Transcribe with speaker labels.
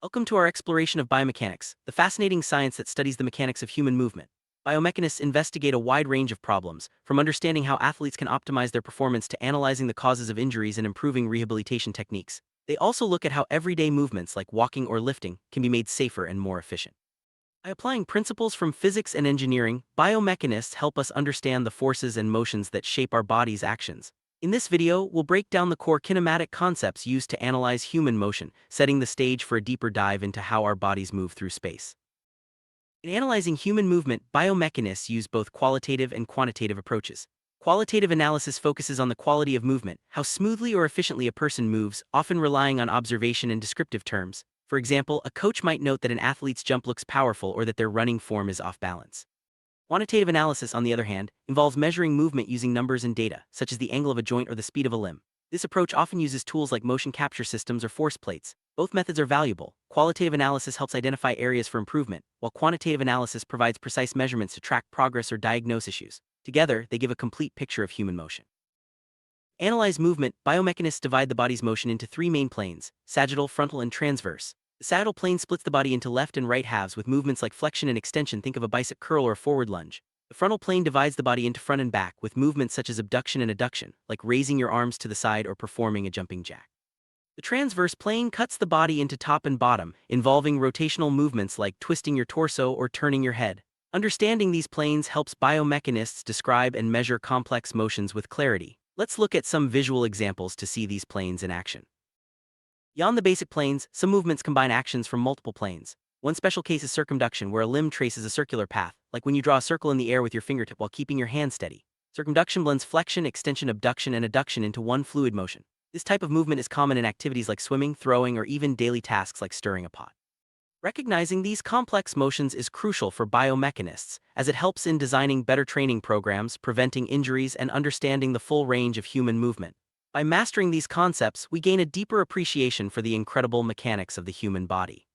Speaker 1: Welcome to our exploration of biomechanics, the fascinating science that studies the mechanics of human movement. Biomechanists investigate a wide range of problems, from understanding how athletes can optimize their performance to analyzing the causes of injuries and improving rehabilitation techniques. They also look at how everyday movements like walking or lifting can be made safer and more efficient. By applying principles from physics and engineering, biomechanists help us understand the forces and motions that shape our body's actions. In this video, we'll break down the core kinematic concepts used to analyze human motion, setting the stage for a deeper dive into how our bodies move through space. In analyzing human movement, biomechanists use both qualitative and quantitative approaches. Qualitative analysis focuses on the quality of movement, how smoothly or efficiently a person moves, often relying on observation and descriptive terms. For example, a coach might note that an athlete's jump looks powerful or that their running form is off balance. Quantitative analysis, on the other hand, involves measuring movement using numbers and data, such as the angle of a joint or the speed of a limb. This approach often uses tools like motion capture systems or force plates. Both methods are valuable. Qualitative analysis helps identify areas for improvement, while quantitative analysis provides precise measurements to track progress or diagnose issues. Together, they give a complete picture of human motion. Analyze movement. Biomechanists divide the body's motion into three main planes: sagittal, frontal, and transverse. The sagittal plane splits the body into left and right halves with movements like flexion and extension. Think of a bicep curl or a forward lunge. The frontal plane divides the body into front and back with movements such as abduction and adduction, like raising your arms to the side or performing a jumping jack. The transverse plane cuts the body into top and bottom, involving rotational movements like twisting your torso or turning your head. Understanding these planes helps biomechanists describe and measure complex motions with clarity. Let's look at some visual examples to see these planes in action. Beyond the basic planes, some movements combine actions from multiple planes. One special case is circumduction, where a limb traces a circular path, like when you draw a circle in the air with your fingertip while keeping your hand steady. Circumduction blends flexion, extension, abduction, and adduction into one fluid motion. This type of movement is common in activities like swimming, throwing, or even daily tasks like stirring a pot. Recognizing these complex motions is crucial for biomechanists, as it helps in designing better training programs, preventing injuries, and understanding the full range of human movement. By mastering these concepts, we gain a deeper appreciation for the incredible mechanics of the human body.